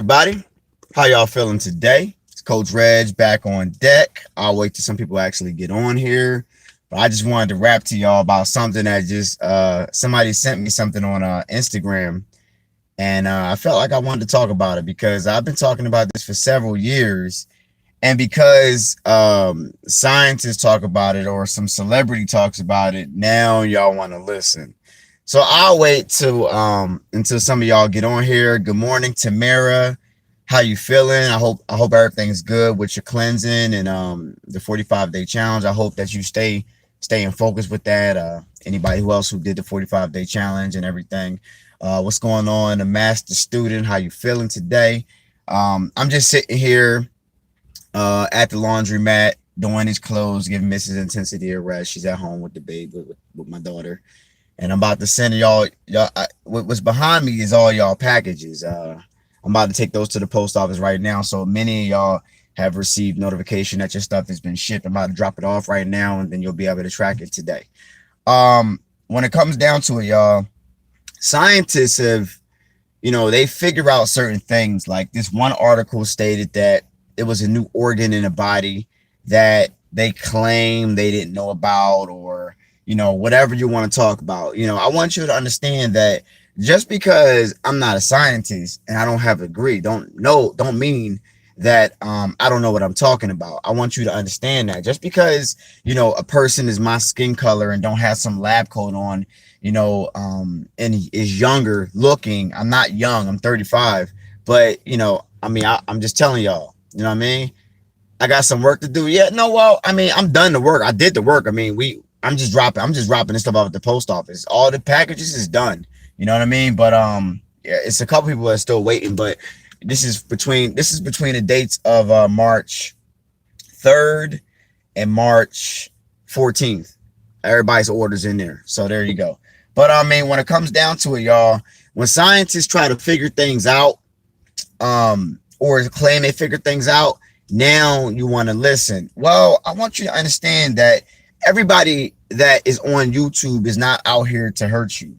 everybody. How y'all feeling today? It's Coach Reg back on deck. I'll wait till some people actually get on here. But I just wanted to rap to y'all about something that just somebody sent me something on Instagram. And I felt like I wanted to talk about it because I've been talking about this for several years. And because scientists talk about it or some celebrity talks about it, now y'all want to listen. So I'll wait till until some of y'all get on here. Good morning, Tamara. How you feeling? I hope everything's good with your cleansing and the 45-day challenge. I hope that you stay in focus with that. Anybody who did the 45-day challenge and everything. What's going on? A master student, how you feeling today? I'm just sitting here at the laundromat doing his clothes, giving Mrs In10sity a rest. She's at home with the baby with my daughter. And I'm about to send y'all what's behind me is all y'all packages. I'm about to take those to the post office right now. So many of y'all have received notification that your stuff has been shipped. I'm about to drop it off right now, and then you'll be able to track it today. When it comes down to it, y'all, scientists have, they figure out certain things. Like this one article stated that it was a new organ in the body that they claim they didn't know about, or whatever you want to talk about. I want you to understand that just because I'm not a scientist and I don't have a degree, don't mean that I don't know what I'm talking about. I want you to understand that just because, a person is my skin color and don't have some lab coat on, and is younger looking. I'm not young, I'm 35, but I'm just telling y'all, you know what I mean? I got some work to do. Yeah, no, well, I'm done the work. I did the work. I'm just dropping this stuff off at the post office. All the packages is done. You know what I mean? But yeah, it's a couple people that are still waiting. But this is between the dates of March 3rd and March 14th. Everybody's orders in there. So there you go. But when it comes down to it, y'all, when scientists try to figure things out, or claim they figured things out, now you want to listen. Well, I want you to understand that everybody that is on YouTube is not out here to hurt you.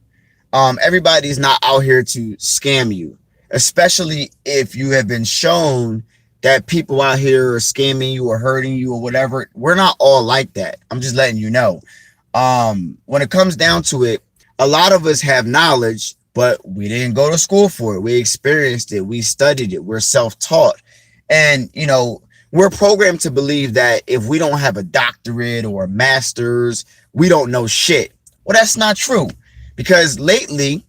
Everybody is not out here to scam you, especially if you have been shown that people out here are scamming you or hurting you or whatever. We're not all like that. I'm just letting you know. When it comes down to it, a lot of us have knowledge, but we didn't go to school for it. We experienced it. We studied it. We're self-taught. And, we're programmed to believe that if we don't have a doctorate or a master's, we don't know shit. Well, that's not true, because lately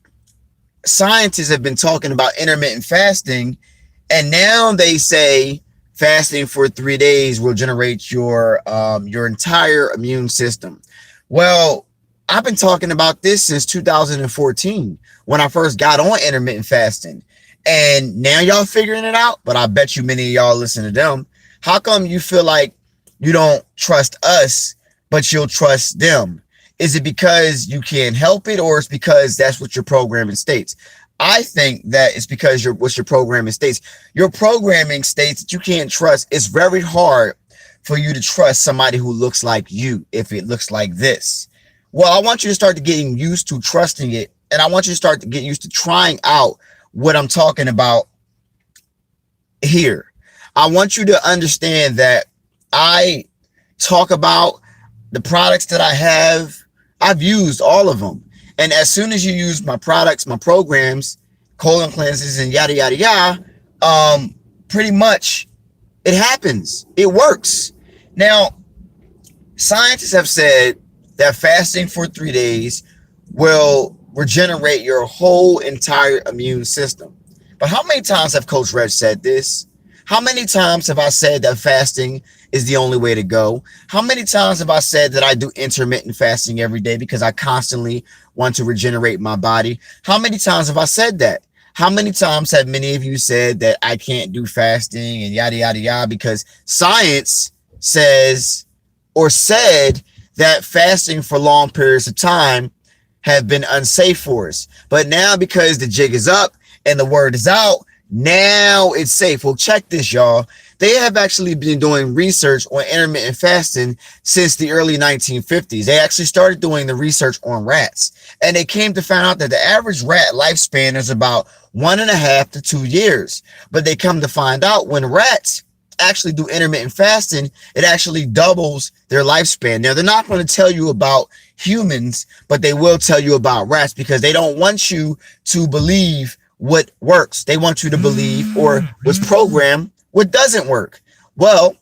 scientists have been talking about intermittent fasting, and now they say fasting for 3 days will generate your entire immune system. Well, I've been talking about this since 2014 when I first got on intermittent fasting, and now y'all figuring it out. But I bet you many of y'all listen to them. How come you feel like you don't trust us, but you'll trust them? Is it because you can't help it, or it's because that's what your programming states? I think that it's because what your programming states. Your programming states that you can't trust. It's very hard for you to trust somebody who looks like you if it looks like this. Well, I want you to start getting used to trusting it, and I want you to start to get used to trying out what I'm talking about here. I want you to understand that I talk about the products that I have. I've used all of them. And as soon as you use my products, my programs, colon cleanses and yada, yada, yada, pretty much it happens. It works. Now, scientists have said that fasting for 3 days will regenerate your whole entire immune system. But how many times have Coach Reg said this? How many times have I said that fasting is the only way to go? How many times have I said that I do intermittent fasting every day because I constantly want to regenerate my body? How many times have I said that? How many times have many of you said that I can't do fasting and yada, yada, yada, because science says or said that fasting for long periods of time have been unsafe for us? But now, because the jig is up and the word is out, now it's safe. Well, check this, y'all. They have actually been doing research on intermittent fasting since the early 1950s. They actually started doing the research on rats, and they came to find out that the average rat lifespan is about 1.5 to 2 years. But they come to find out when rats actually do intermittent fasting, it actually doubles their lifespan. Now, they're not going to tell you about humans, but they will tell you about rats, because they don't want you to believe what works. They want you to believe, or was programmed, what doesn't work. Well,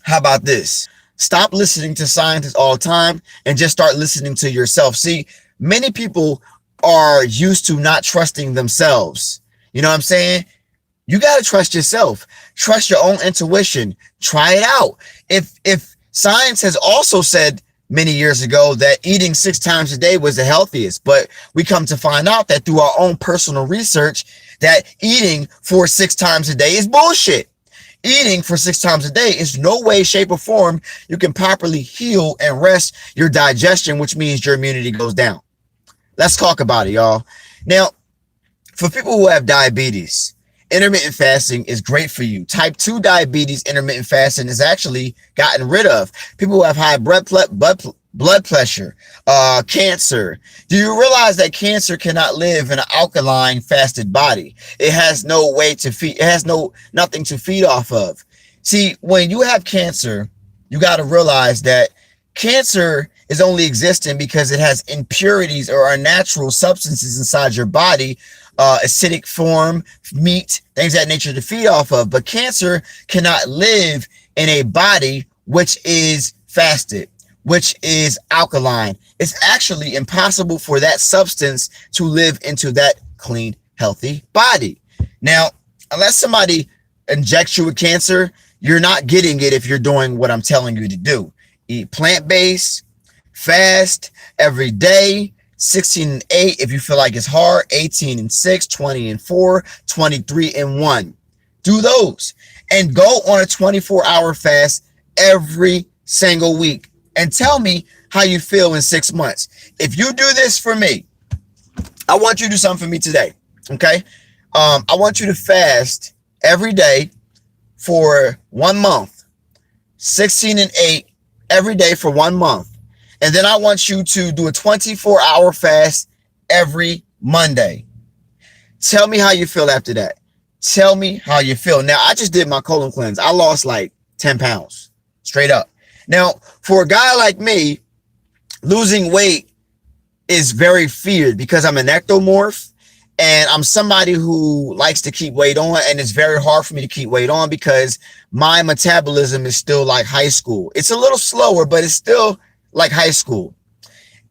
how about this? Stop listening to scientists all the time and just start listening to yourself. See, many people are used to not trusting themselves. You know what I'm saying? You got to trust yourself. Trust your own intuition. Try it out. If science has also said many years ago that eating 6 times a day was the healthiest, but we come to find out that through our own personal research that eating for 6 times a day is bullshit. Eating for 6 times a day is no way, shape, or form you can properly heal and rest your digestion, which means your immunity goes down. Let's talk about it, y'all. Now, for people who have diabetes, intermittent fasting is great for you. Type 2 diabetes, intermittent fasting is actually gotten rid of. People who have high blood pressure, cancer. Do you realize that cancer cannot live in an alkaline fasted body? It has no way to feed. It has nothing to feed off of. See, when you have cancer, you got to realize that cancer is only existing because it has impurities or unnatural substances inside your body, acidic form, meat, things of that nature to feed off of. But cancer cannot live in a body which is fasted, which is alkaline. It's actually impossible for that substance to live into that clean, healthy body. Now, unless somebody injects you with cancer, you're not getting it if you're doing what I'm telling you to do. Eat plant-based, fast every day, 16 and 8 if you feel like it's hard, 18 and 6, 20 and 4, 23 and 1. Do those and go on a 24-hour fast every single week and tell me how you feel in 6 months. If you do this for me, I want you to do something for me today, okay? I want you to fast every day for 1 month, 16 and 8 every day for 1 month. And then I want you to do a 24-hour fast every Monday. Tell me how you feel after that. Tell me how you feel. Now, I just did my colon cleanse. I lost like 10 pounds straight up. Now, for a guy like me, losing weight is very feared because I'm an ectomorph and I'm somebody who likes to keep weight on, and it's very hard for me to keep weight on because my metabolism is still like high school. It's a little slower, but it's still like high school.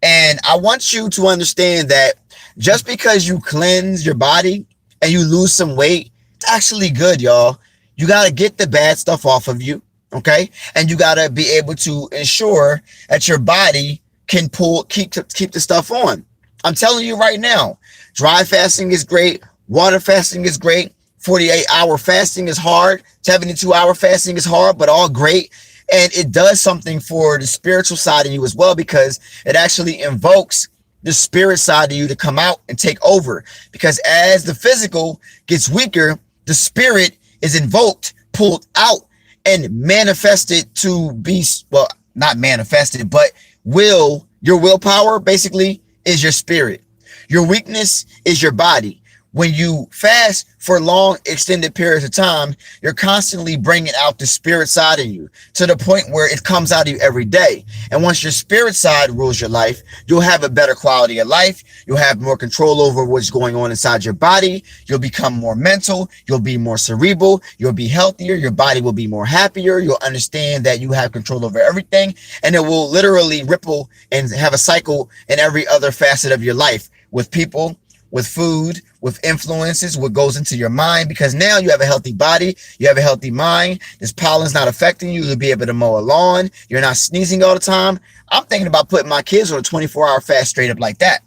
And I want you to understand that just because you cleanse your body and you lose some weight, it's actually good, y'all. You got to get the bad stuff off of you, okay? And you got to be able to ensure that your body can keep the stuff on. I'm telling you right now, dry fasting is great. Water fasting is great. 48-hour fasting is hard. 72-hour fasting is hard, but all great. And it does something for the spiritual side of you as well, because it actually invokes the spirit side of you to come out and take over. Because as the physical gets weaker, the spirit is invoked, pulled out, and manifested to be, well, not manifested, but your willpower basically is your spirit. Your weakness is your body. When you fast for long, extended periods of time, you're constantly bringing out the spirit side of you to the point where it comes out of you every day. And once your spirit side rules your life, you'll have a better quality of life. You'll have more control over what's going on inside your body. You'll become more mental. You'll be more cerebral. You'll be healthier. Your body will be more happier. You'll understand that you have control over everything, and it will literally ripple and have a cycle in every other facet of your life, with people, with food, with influences, what goes into your mind, because now you have a healthy body, you have a healthy mind. This pollen's not affecting you. You'll be able to mow a lawn. You're not sneezing all the time. I'm thinking about putting my kids on a 24-hour fast straight up like that,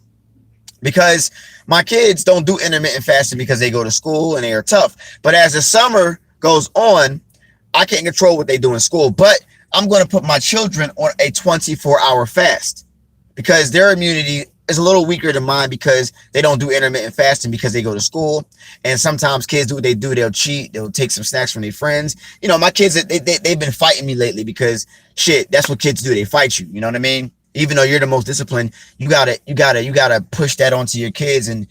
because my kids don't do intermittent fasting because they go to school and they are tough. But as the summer goes on, I can't control what they do in school, but I'm going to put my children on a 24-hour fast because their immunity is a little weaker than mine because they don't do intermittent fasting because they go to school. And sometimes kids do what they do. They'll cheat. They'll take some snacks from their friends. You know, my kids, they've been fighting me lately because shit, that's what kids do. They fight you. You know what I mean? Even though you're the most disciplined, you gotta push that onto your kids and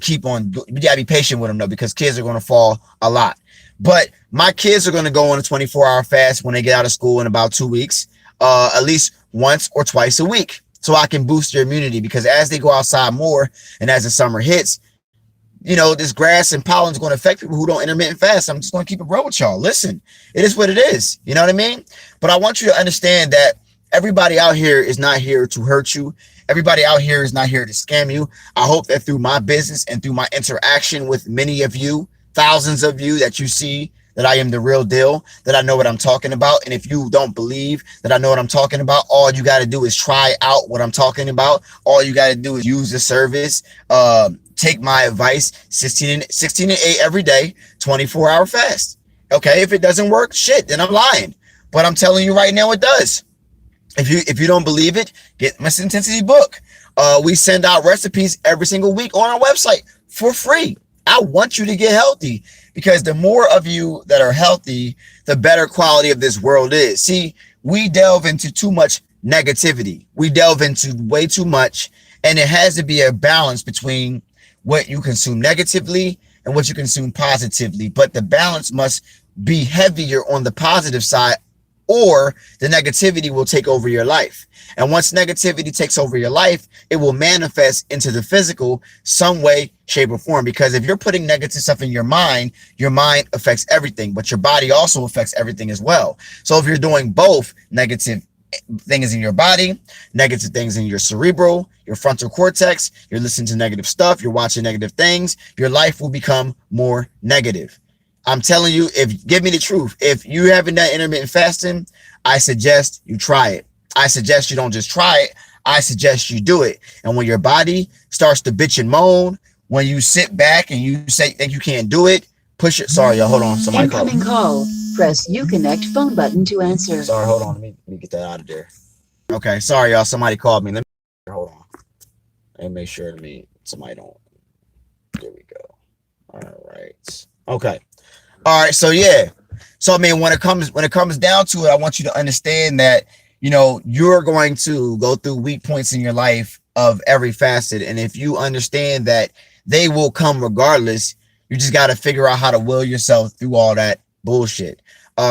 keep on. You gotta be patient with them though, because kids are gonna fall a lot. But my kids are gonna go on a 24-hour fast when they get out of school in about 2 weeks, at least once or twice a week, so I can boost their immunity, because as they go outside more and as the summer hits, you know, this grass and pollen is going to affect people who don't intermittent fast. I'm just going to keep it real with y'all. Listen, it is what it is. You know what I mean? But I want you to understand that everybody out here is not here to hurt you. Everybody out here is not here to scam you. I hope that through my business and through my interaction with many of you, thousands of you, that you see that I am the real deal, that I know what I'm talking about. And if you don't believe that I know what I'm talking about, all you got to do is try out what I'm talking about. All you got to do is use the service. Take my advice, 16 and 8 every day, 24-hour fast. Okay, if it doesn't work, shit, then I'm lying. But I'm telling you right now, it does. If you don't believe it, get Mrs In10sity book. We send out recipes every single week on our website for free. I want you to get healthy, because the more of you that are healthy, the better quality of this world is. See, we delve into too much negativity. We delve into way too much, and it has to be a balance between what you consume negatively and what you consume positively. But the balance must be heavier on the positive side, or the negativity will take over your life. And once negativity takes over your life, it will manifest into the physical some way, shape, or form. Because if you're putting negative stuff in your mind affects everything, but your body also affects everything as well. So if you're doing both, negative things in your body, negative things in your cerebral, your frontal cortex, you're listening to negative stuff, you're watching negative things, your life will become more negative. I'm telling you, give me the truth. If you haven't done intermittent fasting, I suggest you try it. I suggest you don't just try it. I suggest you do it. And when your body starts to bitch and moan, when you sit back and you think you can't do it, push it. Sorry, y'all. Hold on. Somebody called. Incoming call. Press Uconnect phone button to answer. Sorry, hold on. Let me get that out of there. Okay, sorry, y'all. Somebody called me. Hold on. Let me make sure somebody don't. There we go. All right. Okay. All right. So yeah. So I mean, when it comes down to it, I want you to understand that, you know, you're going to go through weak points in your life of every facet, and if you understand that they will come regardless, you just got to figure out how to will yourself through all that bullshit.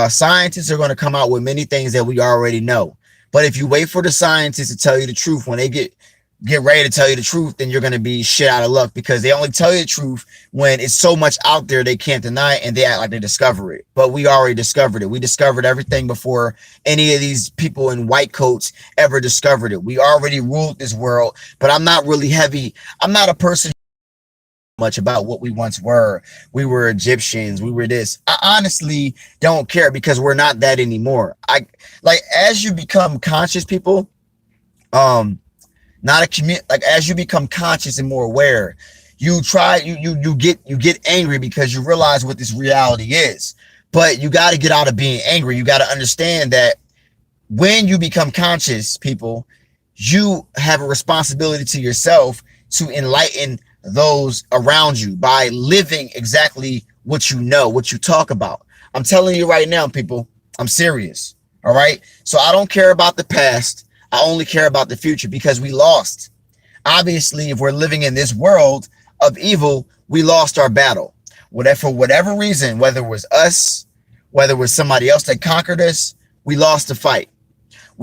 Scientists are going to come out with many things that we already know. But if you wait for the scientists to tell you the truth, when they get ready to tell you the truth, then you're going to be shit out of luck, because they only tell you the truth when it's so much out there they can't deny it, and they act like they discover it. But we already discovered it. We discovered everything before any of these people in white coats ever discovered it. We already ruled this world. But I'm not really heavy. I'm not a person much about what we once were. We were Egyptians, we were this. I honestly don't care, because we're not that anymore. As you become conscious, people, as you become conscious and more aware, you get angry because you realize what this reality is. But you got to get out of being angry. You got to understand that when you become conscious, people, you have a responsibility to yourself to enlighten those around you by living exactly what you know, what you talk about. I'm telling you right now, people, I'm serious. All right. So I don't care about the past. I only care about the future, because we lost. Obviously, if we're living in this world of evil, we lost our battle. For whatever reason, whether it was us, whether it was somebody else that conquered us, we lost the fight.